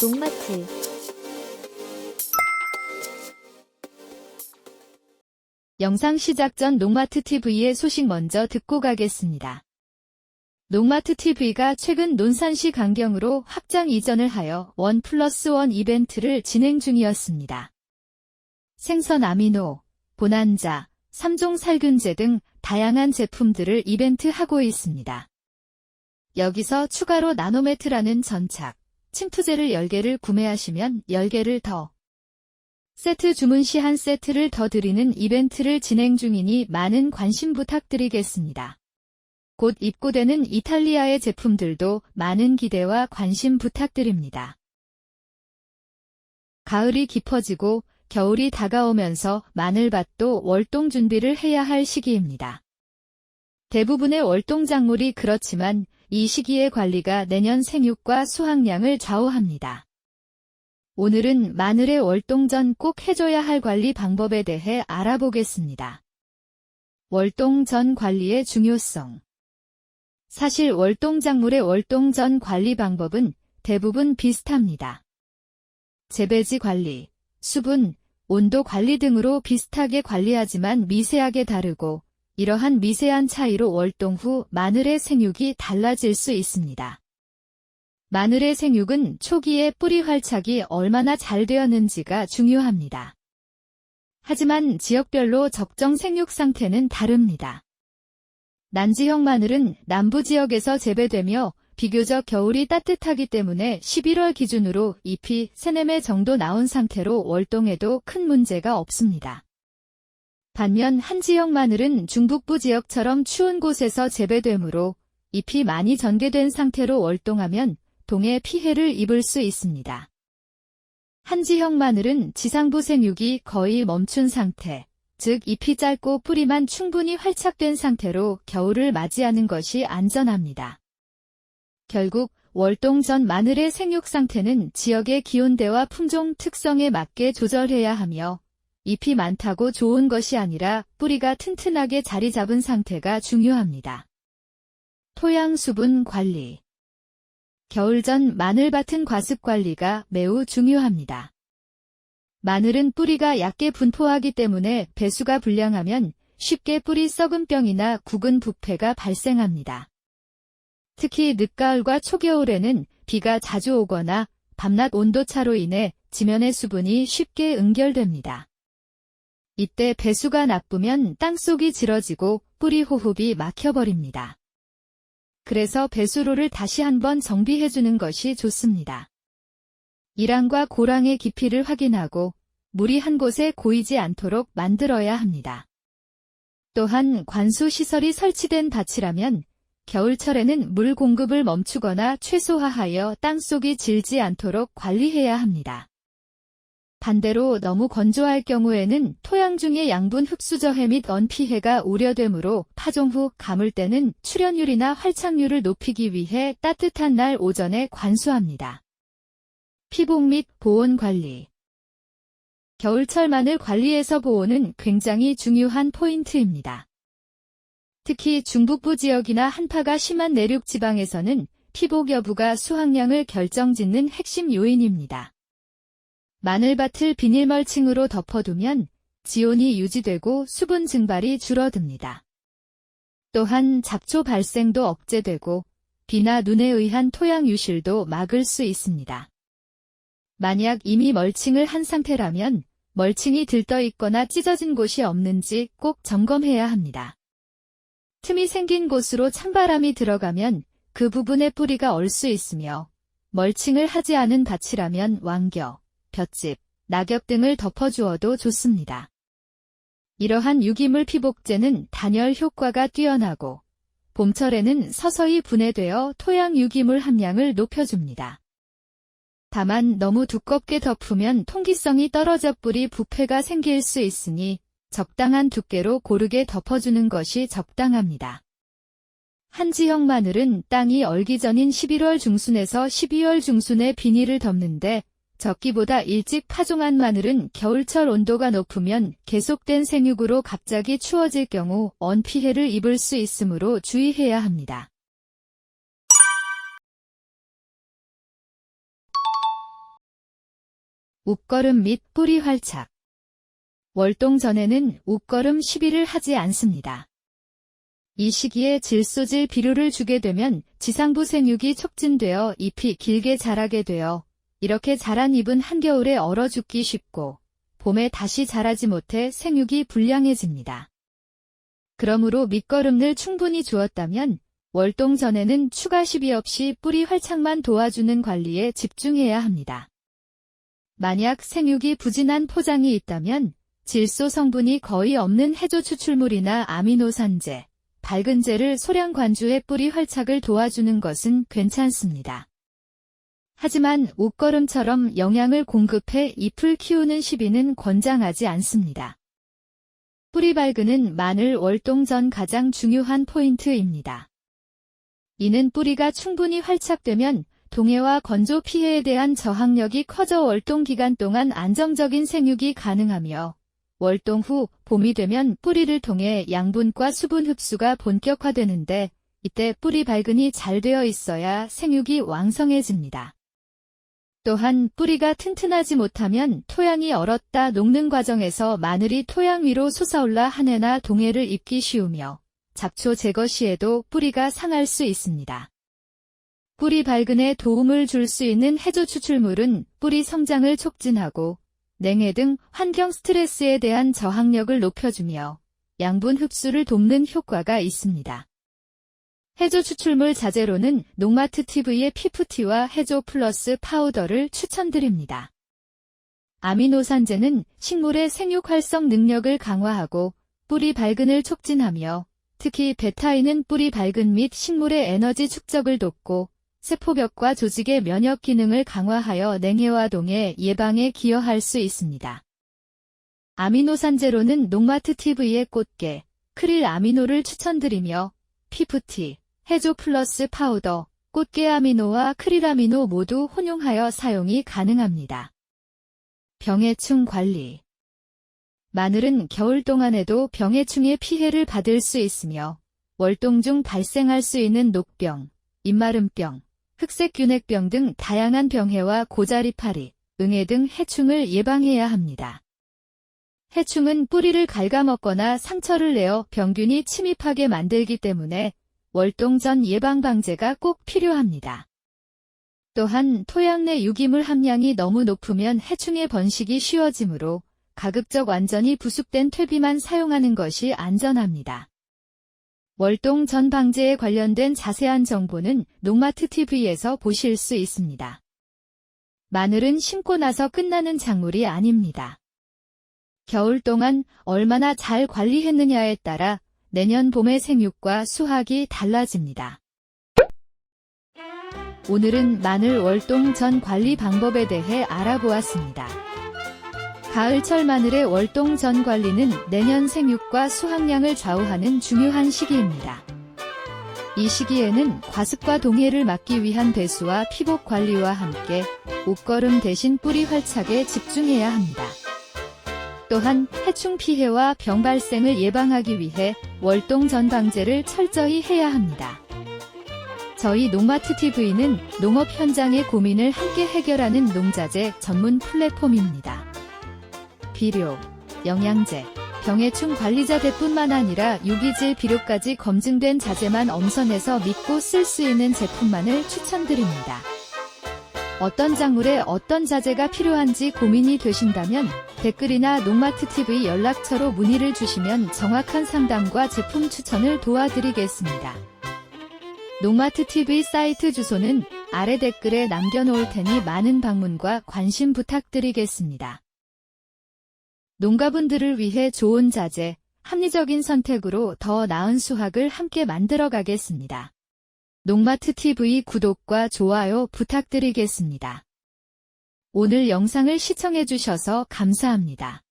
농마트 영상 시작 전 농마트 TV의 소식 먼저 듣고 가겠습니다. 농마트 TV가 최근 논산시 강경으로 확장 이전을 하여 1+1 이벤트를 진행 중이었습니다. 생선 아미노, 보난자, 3종 살균제 등 다양한 제품들을 이벤트하고 있습니다. 여기서 추가로 나노매트라는 전착, 침투제를 10개를 구매하시면 10개를 더 세트 주문 시 한 세트를 더 드리는 이벤트를 진행 중이니 많은 관심 부탁드리겠습니다. 곧 입고되는 이탈리아의 제품들도 많은 기대와 관심 부탁드립니다. 가을이 깊어지고 겨울이 다가오면서 마늘밭도 월동 준비를 해야 할 시기입니다. 대부분의 월동 작물이 그렇지만 이 시기의 관리가 내년 생육과 수확량을 좌우합니다. 오늘은 마늘의 월동 전 꼭 해줘야 할 관리 방법에 대해 알아보겠습니다. 월동 전 관리의 중요성. 사실 월동 작물의 월동 전 관리 방법은 대부분 비슷합니다. 재배지 관리, 수분, 온도 관리 등으로 비슷하게 관리하지만 미세하게 다르고 이러한 미세한 차이로 월동 후 마늘의 생육이 달라질 수 있습니다. 마늘의 생육은 초기에 뿌리 활착이 얼마나 잘 되었는지가 중요합니다. 하지만 지역별로 적정 생육 상태는 다릅니다. 난지형 마늘은 남부 지역에서 재배되며 비교적 겨울이 따뜻하기 때문에 11월 기준으로 잎이 3-4매 정도 나온 상태로 월동해도 큰 문제가 없습니다. 반면 한지형 마늘은 중북부 지역처럼 추운 곳에서 재배되므로 잎이 많이 전개된 상태로 월동하면 동해 피해를 입을 수 있습니다. 한지형 마늘은 지상부 생육이 거의 멈춘 상태, 즉 잎이 짧고 뿌리만 충분히 활착된 상태로 겨울을 맞이하는 것이 안전합니다. 결국 월동 전 마늘의 생육 상태는 지역의 기온대와 품종 특성에 맞게 조절해야 하며 잎이 많다고 좋은 것이 아니라 뿌리가 튼튼하게 자리 잡은 상태가 중요합니다. 토양 수분 관리. 겨울 전 마늘밭은 과습 관리가 매우 중요합니다. 마늘은 뿌리가 얕게 분포하기 때문에 배수가 불량하면 쉽게 뿌리 썩은병이나 굳은 부패가 발생합니다. 특히 늦가을과 초겨울에는 비가 자주 오거나 밤낮 온도차로 인해 지면의 수분이 쉽게 응결됩니다. 이때 배수가 나쁘면 땅속이 질어지고 뿌리 호흡이 막혀버립니다. 그래서 배수로를 다시 한번 정비해주는 것이 좋습니다. 이랑과 고랑의 깊이를 확인하고 물이 한 곳에 고이지 않도록 만들어야 합니다. 또한 관수 시설이 설치된 밭이라면 겨울철에는 물 공급을 멈추거나 최소화하여 땅속이 질지 않도록 관리해야 합니다. 반대로 너무 건조할 경우에는 토양 중의 양분 흡수 저해 및 언피해가 우려되므로 파종 후 감을 때는 출현율이나 활착률을 높이기 위해 따뜻한 날 오전에 관수합니다. 피복 및 보온 관리. 겨울철 마늘 관리에서 보온은 굉장히 중요한 포인트입니다. 특히 중북부 지역이나 한파가 심한 내륙 지방에서는 피복 여부가 수확량을 결정짓는 핵심 요인입니다. 마늘밭을 비닐멀칭으로 덮어두면 지온이 유지되고 수분 증발이 줄어듭니다. 또한 잡초 발생도 억제되고 비나 눈에 의한 토양 유실도 막을 수 있습니다. 만약 이미 멀칭을 한 상태라면 멀칭이 들떠 있거나 찢어진 곳이 없는지 꼭 점검해야 합니다. 틈이 생긴 곳으로 찬바람이 들어가면 그 부분에 뿌리가 얼 수 있으며 멀칭을 하지 않은 밭이라면 왕겨, 볏짚, 낙엽 등을 덮어주어도 좋습니다. 이러한 유기물 피복제는 단열 효과가 뛰어나고 봄철에는 서서히 분해되어 토양 유기물 함량을 높여줍니다. 다만 너무 두껍게 덮으면 통기성이 떨어져 뿌리 부패가 생길 수 있으니 적당한 두께로 고르게 덮어주는 것이 적당합니다. 한지형 마늘은 땅이 얼기 전인 11월 중순에서 12월 중순에 비닐을 덮는데 적기보다 일찍 파종한 마늘은 겨울철 온도가 높으면 계속된 생육으로 갑자기 추워질 경우 언피해를 입을 수 있으므로 주의해야 합니다. 웃거름 및 뿌리 활착. 월동 전에는 웃거름 시비를 하지 않습니다. 이 시기에 질소질 비료를 주게 되면 지상부 생육이 촉진되어 잎이 길게 자라게 되어 이렇게 자란 잎은 한겨울에 얼어 죽기 쉽고 봄에 다시 자라지 못해 생육이 불량해집니다. 그러므로 밑거름을 충분히 주었다면 월동 전에는 추가 시비 없이 뿌리 활착만 도와주는 관리에 집중해야 합니다. 만약 생육이 부진한 포장이 있다면 질소 성분이 거의 없는 해조 추출물이나 아미노산제, 밝은제를 소량 관주해 뿌리 활착을 도와주는 것은 괜찮습니다. 하지만 웃거름처럼 영양을 공급해 잎을 키우는 시비는 권장하지 않습니다. 뿌리 밝은은 마늘 월동 전 가장 중요한 포인트입니다. 이는 뿌리가 충분히 활착되면 동해와 건조 피해에 대한 저항력이 커져 월동 기간 동안 안정적인 생육이 가능하며 월동 후 봄이 되면 뿌리를 통해 양분과 수분 흡수가 본격화되는데 이때 뿌리 발근이 잘 되어 있어야 생육이 왕성해집니다. 또한 뿌리가 튼튼하지 못하면 토양이 얼었다 녹는 과정에서 마늘이 토양 위로 솟아올라 한 해나 동해를 입기 쉬우며 잡초 제거 시에도 뿌리가 상할 수 있습니다. 뿌리 발근에 도움을 줄 수 있는 해조 추출물은 뿌리 성장을 촉진하고 냉해 등 환경 스트레스에 대한 저항력을 높여주며 양분 흡수를 돕는 효과가 있습니다. 해조 추출물 자재로는 농마트 TV의 피프티와 해조 플러스 파우더를 추천드립니다. 아미노산제는 식물의 생육 활성 능력을 강화하고 뿌리 발근을 촉진하며 특히 베타인은 뿌리 발근 및 식물의 에너지 축적을 돕고 세포벽과 조직의 면역 기능을 강화하여 냉해와 동해 예방에 기여할 수 있습니다. 아미노산제로는 농마트 TV의 꽃게, 크릴 아미노를 추천드리며 피프티, 해조 플러스 파우더, 꽃게 아미노와 크릴 아미노 모두 혼용하여 사용이 가능합니다. 병해충 관리. 마늘은 겨울 동안에도 병해충의 피해를 받을 수 있으며 월동 중 발생할 수 있는 녹병, 잎마름병, 흑색균핵병 등 다양한 병해와 고자리파리, 응애 등 해충을 예방해야 합니다. 해충은 뿌리를 갉아먹거나 상처를 내어 병균이 침입하게 만들기 때문에 월동 전 예방 방제가 꼭 필요합니다. 또한 토양 내 유기물 함량이 너무 높으면 해충의 번식이 쉬워지므로 가급적 완전히 부숙된 퇴비만 사용하는 것이 안전합니다. 월동 전 방제에 관련된 자세한 정보는 농마트 TV에서 보실 수 있습니다. 마늘은 심고 나서 끝나는 작물이 아닙니다. 겨울 동안 얼마나 잘 관리했느냐에 따라 내년 봄의 생육과 수확이 달라집니다. 오늘은 마늘 월동 전 관리 방법에 대해 알아보았습니다. 가을철 마늘의 월동 전 관리는 내년 생육과 수확량을 좌우하는 중요한 시기입니다. 이 시기에는 과습과 동해를 막기 위한 배수와 피복 관리와 함께 웃거름 대신 뿌리 활착에 집중해야 합니다. 또한 해충 피해와 병 발생을 예방하기 위해 월동 전 방제를 철저히 해야 합니다. 저희 농마트 TV는 농업 현장의 고민을 함께 해결하는 농자재 전문 플랫폼입니다. 비료, 영양제, 병해충 관리자재뿐만 아니라 유기질 비료까지 검증된 자재만 엄선해서 믿고 쓸 수 있는 제품만을 추천드립니다. 어떤 작물에 어떤 자재가 필요한지 고민이 되신다면 댓글이나 농마트 TV 연락처로 문의를 주시면 정확한 상담과 제품 추천을 도와드리겠습니다. 농마트 TV 사이트 주소는 아래 댓글에 남겨놓을 테니 많은 방문과 관심 부탁드리겠습니다. 농가분들을 위해 좋은 자재, 합리적인 선택으로 더 나은 수확을 함께 만들어 가겠습니다. 농마트 TV 구독과 좋아요 부탁드리겠습니다. 오늘 영상을 시청해주셔서 감사합니다.